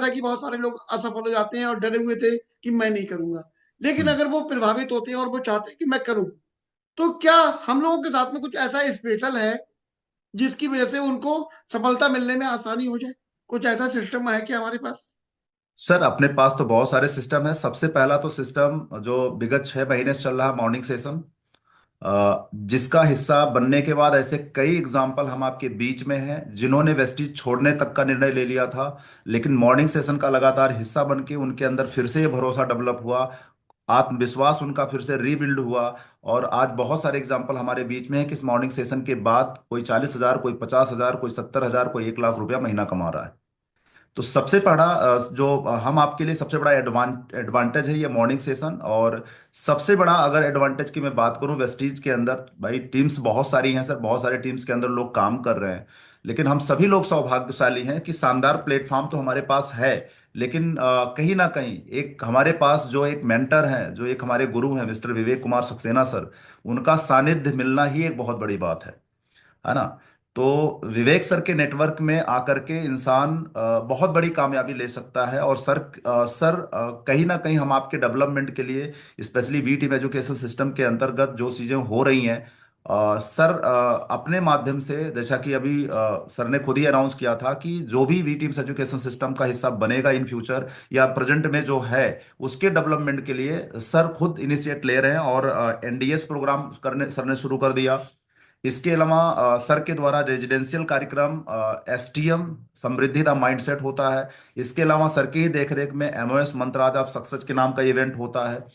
था कि बहुत सारे लोग असफल हो जाते हैं और डरे हुए थे कि मैं नहीं करूंगा। लेकिन हम्म। अगर वो प्रभावित होते हैं और वो चाहते हैं कि मैं करूं, तो क्या हम लोगों के साथ में कुछ ऐसा स्पेशल है जिसकी वजह से उनको सफलता मिलने में आसानी हो जाए? कुछ ऐसा सिस्टम है क्या हमारे पास? सर अपने पास तो बहुत सारे सिस्टम है। सबसे पहला तो सिस्टम जो विगत 6 महीने से चल रहा है, मॉर्निंग सेशन, जिसका हिस्सा बनने के बाद ऐसे कई एग्जाम्पल हम आपके बीच में हैं जिन्होंने वेस्टीज छोड़ने तक का निर्णय ले लिया था, लेकिन मॉर्निंग सेशन का लगातार हिस्सा बन के उनके अंदर फिर से ये भरोसा डेवलप हुआ, आत्मविश्वास उनका फिर से रीबिल्ड हुआ। और आज बहुत सारे एग्जाम्पल हमारे बीच में है कि इस मॉर्निंग सेशन के बाद कोई 40,000, कोई 50,000, कोई 70,000, कोई 1 लाख रुपया महीना कमा रहा है। तो सबसे बड़ा जो हम आपके लिए सबसे बड़ा एडवांटेज है ये मॉर्निंग सेशन। और सबसे बड़ा अगर एडवांटेज की मैं बात करूं वेस्टीज के अंदर, भाई टीम्स बहुत सारी हैं सर, बहुत सारे टीम्स के अंदर लोग काम कर रहे हैं, लेकिन हम सभी लोग सौभाग्यशाली हैं कि शानदार प्लेटफॉर्म तो हमारे पास है, लेकिन कहीं ना कहीं एक हमारे पास जो एक मेंटर हैं, जो एक हमारे गुरु हैं मिस्टर विवेक कुमार सक्सेना सर, उनका सानिध्य मिलना ही एक बहुत बड़ी बात है ना। तो विवेक सर के नेटवर्क में आकर के इंसान बहुत बड़ी कामयाबी ले सकता है। और सर कहीं ना कहीं हम आपके डेवलपमेंट के लिए, specially V Team education system के अंतर्गत जो चीज़ें हो रही हैं, सर अपने माध्यम से, जैसा कि अभी सर ने खुद ही अनाउंस किया था कि जो भी वी टीम्स एजुकेशन सिस्टम का हिस्सा बनेगा इन फ्यूचर या प्रेजेंट में जो है, उसके डेवलपमेंट के लिए सर खुद इनिशिएट ले रहे हैं। और एनडीएस प्रोग्राम करने सर ने शुरू कर दिया। इसके अलावा सर के द्वारा रेजिडेंशियल कार्यक्रम एसटीएम समृद्धि द माइंडसेट होता है। इसके अलावा सर की ही देखरेख में एमओएस मंत्राज ऑफ सक्सेस के नाम का इवेंट होता है।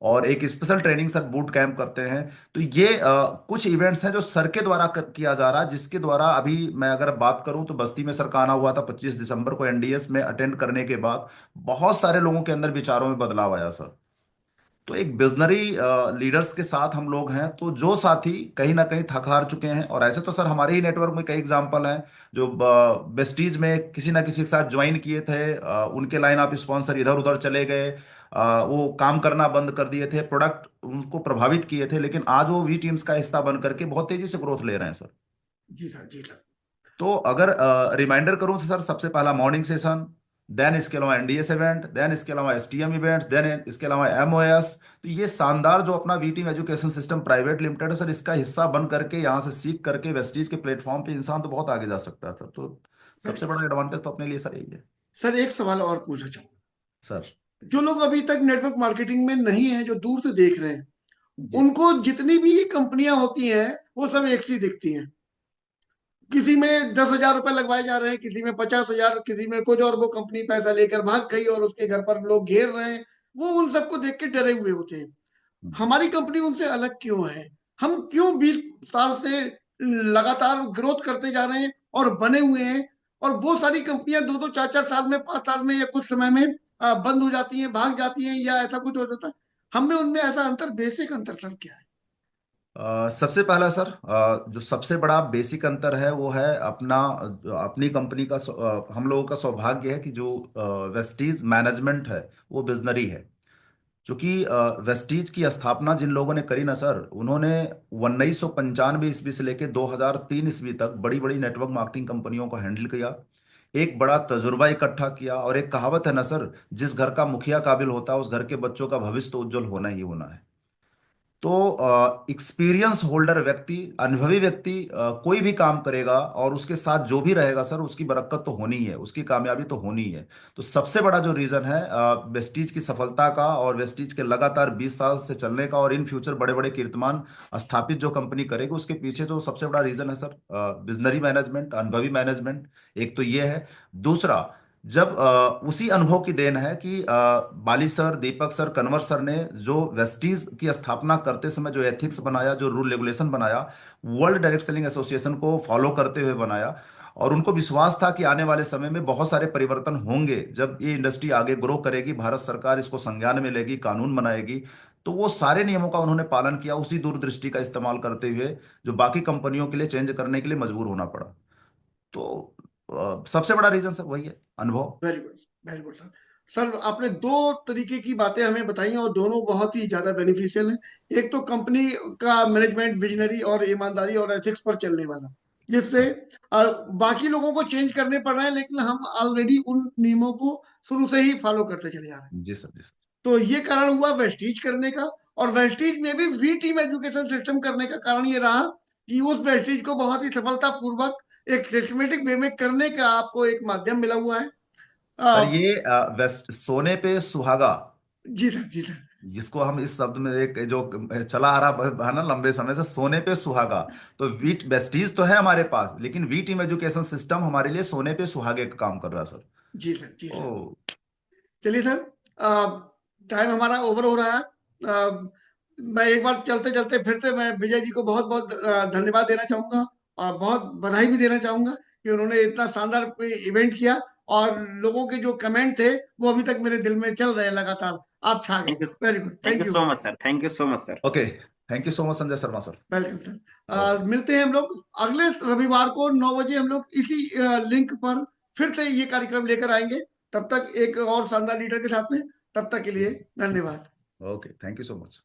और एक special training sir boot camp करते हैं। तो ये कुछ इवेंट्स हैं जो सर के द्वारा किया जा रहा है, जिसके द्वारा अभी मैं अगर बात करूं तो बस्ती में सर का आना हुआ था 25 दिसंबर को एनडीएस में अटेंड करने के बाद बहुत सारे लोगों के अंदर विचारों में बदलाव आया सर। तो एक विजनरी लीडर्स के साथ हम लोग हैं, तो जो साथी कहीं ना कहीं थक हार चुके हैं, और ऐसे तो सर हमारे ही नेटवर्क में कई एग्जांपल हैं जो वेस्टीज में किसी ना किसी के साथ ज्वाइन किए थे, उनके लाइन ऑफ स्पॉन्सर इधर उधर चले गए, वो काम करना बंद कर दिए थे, प्रोडक्ट उनको प्रभावित किए थे, लेकिन आज वो वी टीम्स का हिस्सा बन करके बहुत तेजी से ग्रोथ ले रहे हैं सर। जी सर, जी सर। तो अगर रिमाइंडर करूं तो सर सबसे पहला मॉर्निंग सेशन, देन इसके अलावा एनडीएस इवेंट, देन इसके अलावा एसटीएम इवेंट, देन इसके अलावा एमओएस। तो ये शानदार जो अपना V Team education system private limited है सर, इसका हिस्सा बन करके यहाँ से सीख करके वेस्टीज के प्लेटफॉर्म पे इंसान तो बहुत आगे जा सकता है सर। तो वेरी सबसे गुड। बड़ा एडवांटेज तो अपने लिए सर यही है। सर एक सवाल और पूछना चाहूंगा। सर जो लोग अभी तक नेटवर्क मार्केटिंग में नहीं है, जो दूर से देख रहे हैं, जी। उनको जितनी भी कंपनियां होती हैं वो सब एक सी दिखती हैं। किसी में 10,000 रुपए लगवाए जा रहे हैं, किसी में 50,000, किसी में कुछ, और वो कंपनी पैसा लेकर भाग गई और उसके घर पर लोग घेर रहे हैं। वो उन सबको देख के डरे हुए होते हैं। हमारी कंपनी उनसे अलग क्यों है? हम क्यों 20 साल से लगातार ग्रोथ करते जा रहे हैं और बने हुए हैं, और वो सारी कंपनियां 2-2 4-4 साल में, 5 साल में या कुछ समय में बंद हो जाती हैं, भाग जाती हैं, या ऐसा कुछ हो जाता है? हम में उनमें ऐसा अंतर, बेसिक अंतर सर क्या है? सबसे पहला सर, जो सबसे बड़ा बेसिक अंतर है वो है अपनी कंपनी का हम लोगों का सौभाग्य है कि जो वेस्टीज मैनेजमेंट है वो विजनरी है। क्योंकि वेस्टीज की स्थापना जिन लोगों ने करी ना सर, उन्होंने 1995 ईस्वी से लेकर 2003 ईस्वी तक बड़ी बड़ी नेटवर्क मार्केटिंग कंपनियों को हैंडल किया, एक बड़ा तजुर्बा इकट्ठा किया। और एक कहावत है ना सर, जिस घर का मुखिया काबिल होता है उस घर के बच्चों का भविष्य तो उज्जवल होना ही होना है। तो एक्सपीरियंस होल्डर व्यक्ति, अनुभवी व्यक्ति कोई भी काम करेगा और उसके साथ जो भी रहेगा सर, उसकी बरकत तो होनी ही है, उसकी कामयाबी तो होनी ही है। तो सबसे बड़ा जो रीजन है वेस्टीज की सफलता का और वेस्टीज के लगातार 20 साल से चलने का और इन फ्यूचर बड़े बड़े कीर्तिमान स्थापित जो कंपनी करेगी, उसके पीछे जो सबसे बड़ा रीजन है सर, विजनरी मैनेजमेंट, अनुभवी मैनेजमेंट। एक तो ये है। दूसरा, जब उसी अनुभव की देन है कि बाली सर, दीपक सर, कन्वर सर ने जो वेस्टीज की स्थापना करते समय जो एथिक्स बनाया, जो रूल रेगुलेशन बनाया, वर्ल्ड डायरेक्ट सेलिंग एसोसिएशन को फॉलो करते हुए बनाया। और उनको विश्वास था कि आने वाले समय में बहुत सारे परिवर्तन होंगे, जब ये इंडस्ट्री आगे ग्रो करेगी, भारत सरकार इसको संज्ञान में लेगी, कानून बनाएगी। तो वो सारे नियमों का उन्होंने पालन किया, उसी दूरदृष्टि का इस्तेमाल करते हुए जो बाकी कंपनियों के लिए चेंज करने के लिए मजबूर होना पड़ा। तो सबसे बड़ा रीजन सर वही है, अनुभव। Very good, very good sir. Sir आपने दो तरीके की बातें हमें बताई और दोनों बहुत ही ज्यादा बेनिफिशियल हैं। एक तो कंपनी का मैनेजमेंट विजनरी और ईमानदारी और एथिक्स पर चलने वाला, जिससे बाकी लोगों को चेंज करने पड़ रहे हैं, लेकिन हम ऑलरेडी उन नियमों को शुरू से ही फॉलो करते चले जा रहे हैं। जी सर, जी सर। तो ये कारण हुआ वेस्टीज करने का। और वेस्टीज में भी वी टीम एजुकेशन सिस्टम करने का कारण ये रहा कि उस वेस्टीज को बहुत ही सफलता पूर्वक एक सिस्टमेटिक वे में करने का आपको एक माध्यम मिला हुआ है। सर अ, ये वेस्ट सोने पे सुहागा, जी सर, जी सर। जिसको हम इस शब्द में एक जो चला आ रहा है ना लंबे समय से, सोने पे सुहागा। तो वीट वेस्टीज तो है हमारे पास, लेकिन वी टीम एजुकेशन सिस्टम हमारे लिए सोने पे सुहागे का काम कर रहा है सर। जी सर, जी सर। ओ। चलिए सर, टाइम हमारा ओवर हो रहा है। मैं एक बार चलते चलते फिर से मैं विजय जी को बहुत बहुत धन्यवाद देना चाहूंगा, और बहुत बधाई भी देना चाहूंगा कि उन्होंने इतना शानदार इवेंट किया। और लोगों के जो कमेंट थे वो अभी तक मेरे दिल में चल रहे हैं लगातार। आप छा गए। Thank you. Very good, thank thank you you. So much sir, thank you so much sir. Okay, thank you so much Sanjay Sharma sir. Welcome sir. Okay. मिलते हैं हम लोग अगले रविवार को 9 बजे। हम लोग इसी लिंक पर फिर से ये कार्यक्रम लेकर आएंगे। तब तक एक और शानदार लीडर के साथ में। तब तक के लिए धन्यवाद। Okay, thank you so much.